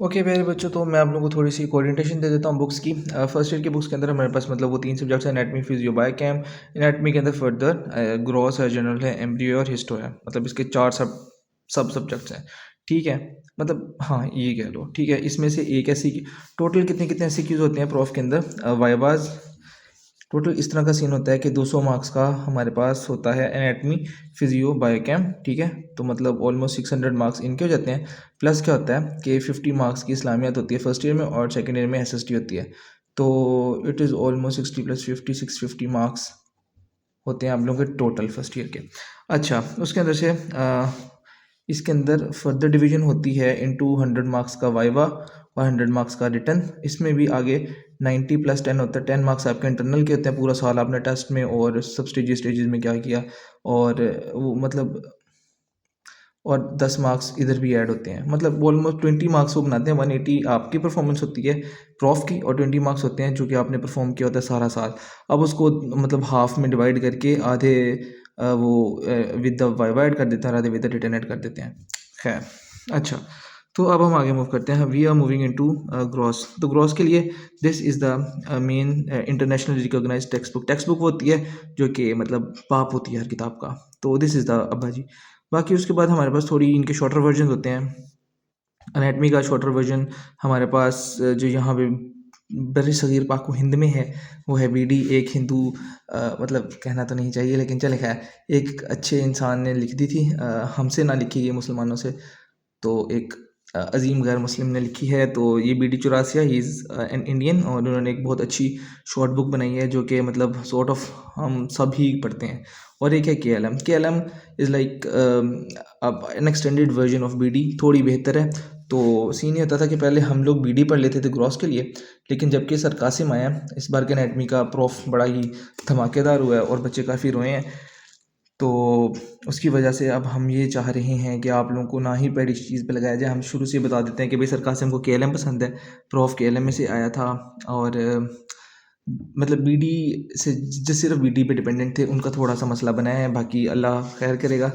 Okay मेरे बच्चों, तो मैं आप लोगों को थोड़ी सी कोरिएंटेशन दे देता हूँ बुक्स की। फर्स्ट ईयर की बुक्स के अंदर हमारे पास मतलब वो 3 सब्जेक्ट्स हैं, एनाटमी, फिजियो, बायोकेम। एनाटमी के अंदर फर्दर ग्रॉस है, जनरल है, एम्ब्रियो और हिस्टो है। मतलब इसके 4 सब सब्जेक्ट्स हैं। ठीक है, मतलब हाँ ये कह लो। ठीक है, इसमें से एक ऐसी टोटल कितने कितने एमसीक्यूज होते हैं प्रॉफ के अंदर, वाइवाज। टोटल इस तरह का सीन होता है कि 200 मार्क्स का हमारे पास होता है एनाटमी, फिजियो, बायोकेम। ठीक है, तो मतलब ऑलमोस्ट 600 मार्क्स इनके हो जाते हैं। प्लस क्या होता है कि 50 मार्क्स की इस्लामियत होती है फर्स्ट ईयर में, और सेकंड ईयर में एसएसटी होती है। तो इट इज़ ऑलमोस्ट 60 + 50 650 मार्क्स होते हैं आप लोगों के टोटल फर्स्ट ईयर के। अच्छा, उसके अंदर से इसके अंदर फर्दर डिवीजन होती है इनटू 100 मार्क्स का वाइवा और 100 मार्क्स का रिटर्न। इसमें भी आगे 90 + 10 होता है। 10 मार्क्स आपके इंटरनल के होते हैं, पूरा साल आपने टेस्ट में और सब स्टेजेस में क्या किया, और वो मतलब और 10 मार्क्स इधर भी ऐड होते हैं। मतलब ऑलमोस्ट 20 मार्क्स वो बनाते हैं। 180 आपकी परफॉर्मेंस होती है प्रॉफ की, और 20 मार्क्स होते हैं जो कि आपने परफॉर्म किया होता है सारा साल। अब उसको मतलब हाफ में डिवाइड करके आधे वो विद द वाइवा ऐड कर देते हैं और आधे विद द रिटर्न ऐड कर देते हैं। खैर, अच्छा, तो अब हम आगे मूव करते हैं। We are moving into gross. तो ग्रॉस के लिए this is the main international recognised text book. Text book वो होती है जो कि मतलब बाप होती है हर किताब का। तो दिस इज़ द अब्बा जी। बाकी उसके बाद हमारे पास थोड़ी इनके शॉर्टर वर्जन होते हैं। अनेटमी का शॉर्टर वर्जन हमारे पास जो यहाँ पे बर सग़ीर पाक व हिंद में है, वो है बीडी। एक हिंदू मतलब कहना तो नहीं चाहिए लेकिन चले खैर, एक अच्छे इंसान ने लिख दी थी, हमसे ना लिखी है मुसलमानों से, तो एक अज़ीम गैर मुस्लिम ने लिखी है। तो ये B D Chaurasia, he is an Indian, और उन्होंने एक बहुत अच्छी शॉर्ट बुक बनाई है जो कि मतलब सॉर्ट ऑफ हम सब ही पढ़ते हैं। और एक है KLM। KLM is like an extended version of B D, थोड़ी बेहतर है। तो सीन ये होता था कि पहले हम लोग बीडी पढ़ लेते थे ग्रॉस के लिए, लेकिन जबकि सर कासिम आया इस बार के एनाटमी का प्रॉफ बड़ा ही धमाकेदार हुआ है और बच्चे काफ़ी रोए हैं। तो उसकी वजह से अब हम ये चाह रहे हैं कि आप लोगों को ना ही पैड इस चीज़ पे लगाया जाए। हम शुरू से बता देते हैं कि भाई सर कासिम को KLM पसंद है, प्रॉफ KLM में से आया था। और मतलब बीडी से जो सिर्फ बीडी पे डिपेंडेंट थे उनका थोड़ा सा मसला बनाया है, बाकी अल्लाह खैर करेगा।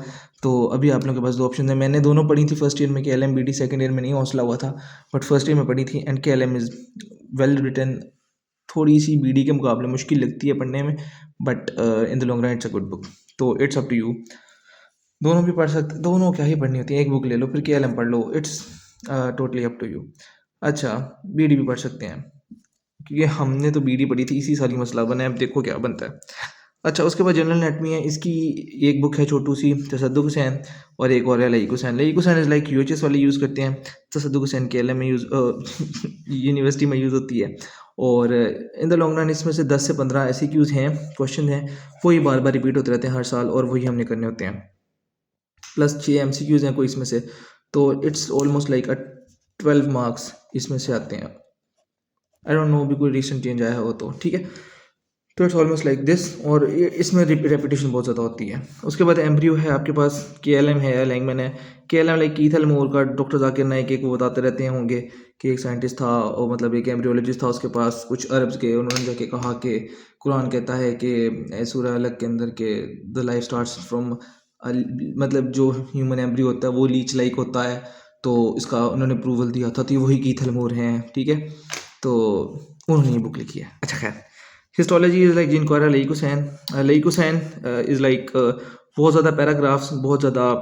तो अभी आप लोगों के पास 2 ऑप्शन है। मैंने दोनों पढ़ी थी फर्स्ट ईयर में KLM बीडी, सेकंड ईयर में नहीं हौसला हुआ था, बट फर्स्ट ईयर में पढ़ी थी। And KLM is well written. थोड़ी सी बीडी के मुकाबले मुश्किल लगती है पढ़ने में, but in the long run it's a good book. तो इट्स अप टू यू, दोनों भी पढ़ सकते, दोनों क्या ही पढ़नी होती है, एक बुक ले लो फिर KLM पढ़ लो, it's totally up to you. अच्छा, बीडी भी पढ़ सकते हैं क्योंकि हमने तो बीडी पढ़ी थी, इसी साल ही मसला बना है, अब देखो क्या बनता है। अच्छा, उसके बाद जनरल एनाटमी है। इसकी एक बुक है छोटू सी, तसद्दुक़ हुसैन, और एक और है Laeeq Hussain. Laiq Hussain is like UHS वाले यूज़ करते हैं, तसद्दुक़ हुसैन KLM में यूज़ यूनिवर्सिटी में यूज़ होती है। और इन द लॉन्ग रन इसमें से 10 से 15 ऐसे क्यूज़ हैं, क्वेश्चन हैं, वही बार बार रिपीट होते रहते हैं हर साल, और वही हमने करने होते हैं। प्लस 6 MCQs हैं कोई इसमें से, तो इट्स ऑलमोस्ट लाइक 12 मार्क्स इसमें से आते हैं। आई डोंट नो अभी कोई रिसेंट चेंज आया हो तो ठीक है। तो इट्स ऑलमोस्ट लाइक दिस, और इसमें रेपिटेशन बहुत ज़्यादा होती है। उसके बाद एम्ब्रियो है आपके पास, KLM है, लैंगमैन है। KLM लाइक कीथ एल्मोर का डॉक्टर जाकिर नाइक एक वो बताते रहते होंगे कि एक साइंटिस्ट था, और मतलब एक एम्ब्रियोलॉजिस्ट था, उसके पास कुछ अरब्स के, उन्होंने जाके कहा कि कुरान कहता है कि सूरह अलग के अंदर के द लाइफ स्टार्ट्स फ्रॉम, मतलब जो ह्यूमन एम्ब्रियो होता है वो लीच लाइक होता है। तो इसका उन्होंने अप्रूवल दिया था, तो ये वही कीथ एल्मोर हैं। ठीक है, तो उन्होंने ये बुक लिखी है। अच्छा खैर, histology is like Junqueira Laiq Hussain. Laiq Hussain is like बहुत ज़्यादा पैराग्राफ्स, बहुत ज़्यादा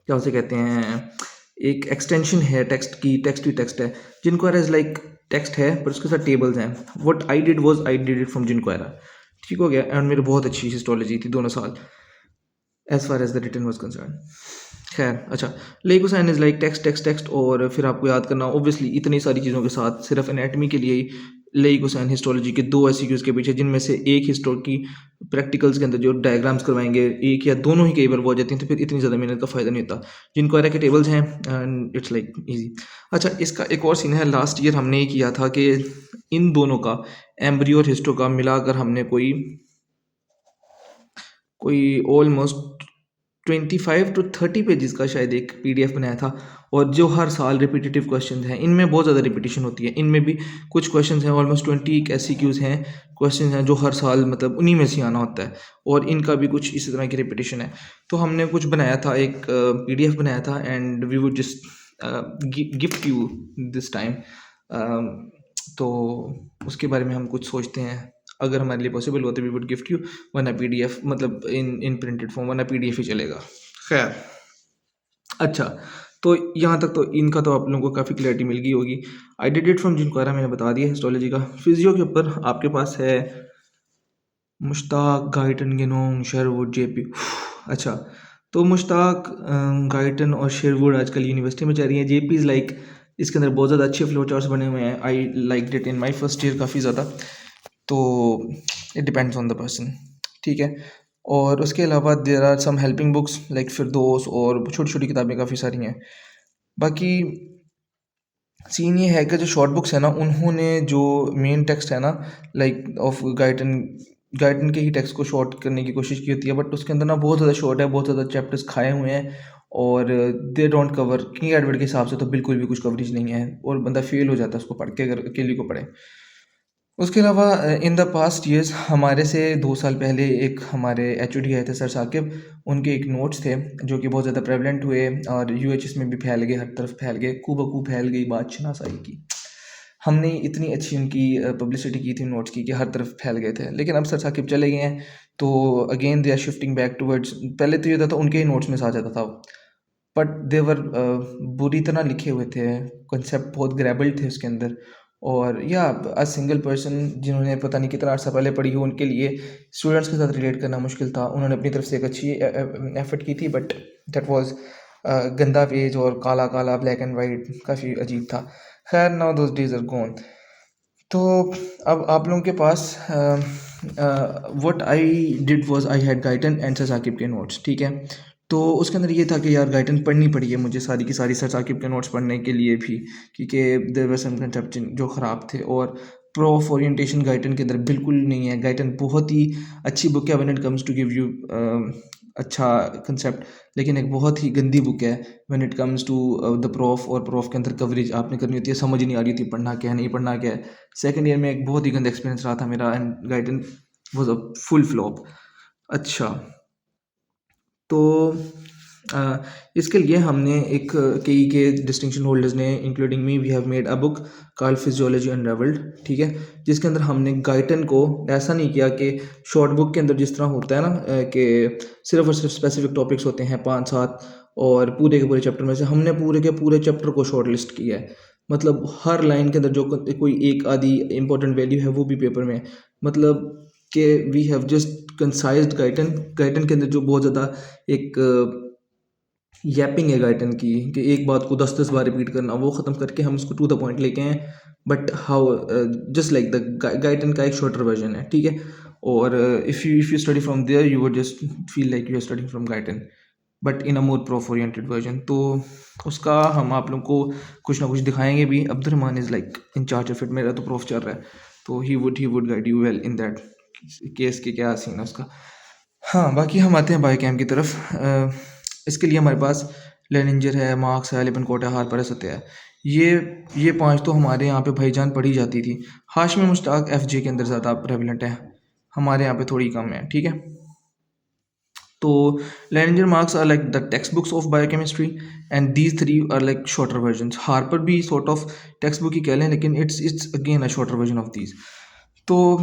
क्या उसे कहते हैं, एक एक्सटेंशन है टेक्स्ट की, टेक्स्ट ही टेक्स्ट है। Junqueira is like text है पर उसके साथ टेबल्स हैं। What I did was I did it from Junqueira. ठीक हो गया, एंड मेरी बहुत अच्छी हिस्टोलॉजी थी दोनों साल as far as the written was concern. खैर, अच्छा, Laiq Hussain is like text text text, और फिर आपको याद करना ऑब्वियसली इतनी सारी चीज़ों के साथ सिर्फ एनाटमी के लिए ही लईक हुसैन हिस्टोलॉजी के 2 SCQs के पीछे, जिनमें से एक हिस्टो की प्रैक्टिकल्स के अंदर जो डायग्राम्स करवाएंगे, एक या दोनों ही कई बार वो आ जाती हैं, तो फिर इतनी ज़्यादा मेहनत का फ़ायदा नहीं होता। जिनको के टेबल्स हैं एंड इट्स लाइक ईजी। अच्छा, इसका एक और सीन है, लास्ट ईयर हमने ये किया था कि इन दोनों का, एम्ब्रियो और हिस्टो का मिलाकर हमने कोई ऑलमोस्ट 25 to 30 पेजेस का शायद एक PDF बनाया था। और जो हर साल रिपीटेटिव क्वेश्चन हैं, इनमें बहुत ज़्यादा रिपीटेशन होती है। इनमें भी कुछ क्वेश्चन हैं, ऑलमोस्ट 20 SCQs हैं, क्वेश्चन हैं जो हर साल मतलब उन्हीं में से आना होता है, और इनका भी कुछ इसी तरह की रिपीटेशन है। तो हमने कुछ बनाया था, एक PDF बनाया था, and we would just gift you this time. तो उसके बारे में हम कुछ सोचते हैं, अगर हमारे लिए पॉसिबल हो तो वी वुड गिफ्ट यू, वरना पीडीएफ, मतलब इन प्रिंटेड फॉर्म, वरना पीडीएफ ही चलेगा। खैर, अच्छा, तो यहाँ तक तो इनका तो आप लोगों को काफ़ी क्लैरिटी मिल गई होगी। आई डिड इट फ्रॉम जिनक्वायरा मैंने बता दिया हिस्टोलॉजी का। फिजियो के ऊपर आपके पास है मुश्ताक, गाइटन, गेनोंग, शेरवुड, जेपी। अच्छा, तो मुश्ताक, गाइटन और शेरवुड आजकल यूनिवर्सिटी में चल रही हैं। जेपी इज़ लाइक, इसके अंदर बहुत ज़्यादा अच्छे फ्लो चार्ट्स बने हुए हैं। I like did in my first year काफ़ी ज़्यादा। तो it depends on the person, ठीक है। और उसके अलावा there are some helping books like Firdaus, और छोटी छोटी किताबें काफ़ी सारी हैं। बाकी सीन ये है कि जो शॉर्ट बुक्स है ना, उन्होंने जो मेन टेक्स्ट है ना, लाइक ऑफ गाइडन, गाइडन के ही टेक्स्ट को शॉर्ट करने की कोशिश की होती है, बट उसके अंदर ना बहुत ज़्यादा शॉर्ट है, बहुत ज़्यादा चैप्टर्स खाए हुए हैं, और they don't cover. King Edward के हिसाब से तो बिल्कुल भी कुछ कवरेज नहीं है, और बंदा फेल हो जाता है उसको पढ़ के, अगर अकेले को पढ़े। उसके अलावा इन द पास्ट ईयर्स, हमारे से 2 साल पहले एक हमारे एचओडी आए थे, सर साकिब। उनके एक नोट्स थे जो कि बहुत ज़्यादा प्रेवलेंट हुए, और यूएचएस में भी फैल गए, हर तरफ फैल गए, खूबकू फैल गई बात शनासाई की। हमने इतनी अच्छी उनकी पब्लिसिटी की थी नोट्स की कि हर तरफ फैल गए थे, लेकिन अब सर साकिब चले गए हैं, तो again they are shifting back towards. पहले तो ये होता था उनके ही नोट्स में से आ जाता था, बट देवर बुरी तरह लिखे हुए थे, कंसेप्ट बहुत ग्रेबल्ड थे उसके अंदर। और या अ सिंगल पर्सन जिन्होंने पता नहीं कितना अर्सा पहले पढ़ी हो, उनके लिए स्टूडेंट्स के साथ रिलेट करना मुश्किल था। उन्होंने अपनी तरफ से एक अच्छी एफर्ट की थी, बट दैट वाज गंदा पेज, और काला काला ब्लैक एंड वाइट, काफ़ी अजीब था। खैर, now those days are gone. तो अब आप लोगों के पास what I did was, I had Guyton and sir Saqib के नोट्स, ठीक है। तो उसके अंदर ये था कि यार गाइटन पढ़नी पड़ी है मुझे सारी की सारी, सर साकिब के नोट्स पढ़ने के लिए भी, क्योंकि देयर वर सम कंसेप्ट जो ख़राब थे। और प्रॉफ ओरिएंटेशन गाइटन के अंदर बिल्कुल नहीं है। गाइटन बहुत ही अच्छी बुक है when it comes to give you अच्छा कंसेप्ट, लेकिन एक बहुत ही गंदी बुक है when it comes to the prof. और प्रॉफ के अंदर कवरेज आपने करनी होती है, समझ ही नहीं आ रही थी पढ़ना क्या है, नहीं पढ़ना क्या है। सेकंड ईयर में एक बहुत ही गंदा एक्सपीरियंस रहा था मेरा, and Guyton was a full flop. अच्छा, तो अ, इसके लिए हमने एक कई के डिस्टिंक्शन होल्डर्स ने, including me, we have made a book called physiology unravelled, ठीक है। जिसके अंदर हमने गाइटन को ऐसा नहीं किया कि शॉर्ट बुक के अंदर जिस तरह होता है ना, कि सिर्फ और सिर्फ स्पेसिफिक टॉपिक्स होते हैं 5-7, और पूरे के पूरे चैप्टर में से हमने पूरे के पूरे चैप्टर को शॉर्ट लिस्ट किया है। मतलब हर लाइन के अंदर जो कोई एक आधी इंपॉर्टेंट वैल्यू है वो भी पेपर में, मतलब कि we have just concised Guyton. Guyton के अंदर जो बहुत ज़्यादा एक यैपिंग है गाइटन की, कि एक बात को 10-10 बार रिपीट करना, वो ख़त्म करके हम उसको टू द पॉइंट लेके आए। But how, just like the Guyton का एक शॉर्टर वर्जन है, ठीक है। और if you study from there, you would just feel like you are studying from Guyton, but in a more prof oriented version. तो उसका हम आप लोगों को कुछ ना कुछ दिखाएंगे भी। Abdul Rahman is like in charge of it, मेरा तो प्रोफ चल रहा है, तो he would guide you well in that case के, क्या सीन है उसका। हाँ, बाकी हम आते हैं बायोकेम की तरफ। इसके लिए हमारे पास लेनिंजर है, मार्क्स है, लिपिनकोट है, हार्पर है, सत्या है। ये 5 तो हमारे यहाँ पे भाईजान पढ़ी जाती थी। हाशमी मुश्ताक एफजे के अंदर ज़्यादा प्रेवलेंट है, हमारे यहाँ पे थोड़ी कम है, ठीक है। तो Lehninger Marks are like the text books of biochemistry, and these 3 are like shorter versions. Harper भी सॉर्ट ऑफ टेक्स्ट बुक ही कह लें, लेकिन it's again a shorter version of these. तो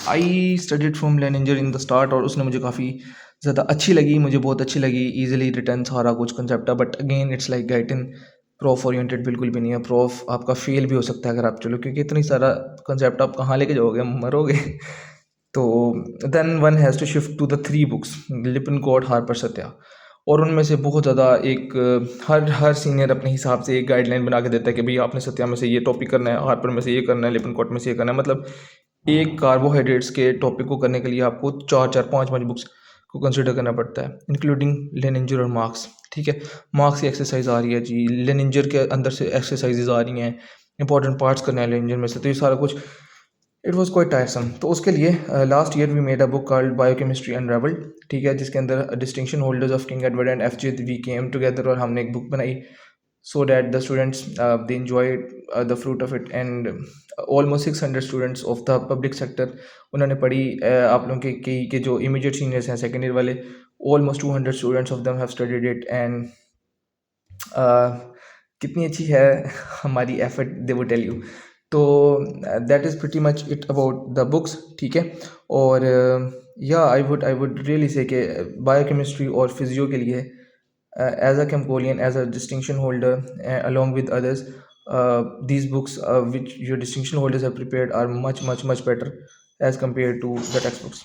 I studied from Lehninger in the start, और उसने मुझे काफ़ी ज़्यादा अच्छी लगी, मुझे बहुत अच्छी लगी। ईजिली रिटर्न सारा कुछ कंसेप्ट है, but again it's like Guyton prof oriented बिल्कुल भी नहीं है। प्रॉफ आपका फेल भी हो सकता है अगर आप चलो, क्योंकि इतनी सारा कंसेप्ट आप कहाँ लेके जाओगे, मरोगे। तो then one has to shift to the 3 books, Lippincott, Harper, Satya. और उनमें से बहुत ज़्यादा एक हर सीनियर अपने हिसाब से एक गाइडलाइन बना के देता है कि भाई आपने सत्या में से ये टॉपिक करना है, हार्पर में से ये करना है, लिपिनकोट में से ये करना है। मतलब एक कार्बोहाइड्रेट्स के टॉपिक को करने के लिए आपको 4-4 5-5 बुक्स को कंसिडर करना पड़ता है, इंक्लूडिंग लेनिंजर और मार्क्स, ठीक है। मार्क्स की एक्सरसाइज आ रही है जी, लेनिंजर के अंदर से एक्सरसाइजेज आ रही हैं, इंपॉर्टेंट पार्ट्स करना है लेनिंजर में से, तो ये सारा कुछ इट वॉज क्वाइट टायरसम। तो उसके लिए last year we made a book called biochemistry unravelled, ठीक है, जिसके अंदर distinction holders of King Edward and F J V came together, और हमने एक बुक बनाई so that the students they enjoyed the fruit of it, and almost 600 students of the public sector उन्होंने पढ़ी। आप लोगों के जो immediate seniors हैं सेकेंड ईयर वाले, almost 200 students of them have studied it, and कितनी अच्छी है हमारी एफर्ट, दे वो टेल यू। तो that is pretty much it about the books, ठीक है। और या आई वुड रियली से कि बायोकेमिस्ट्री और फिजियो के लिए as a Campbellian, as a distinction holder, along with others, these books which your distinction holders have prepared are much, much, much better as compared to the textbooks.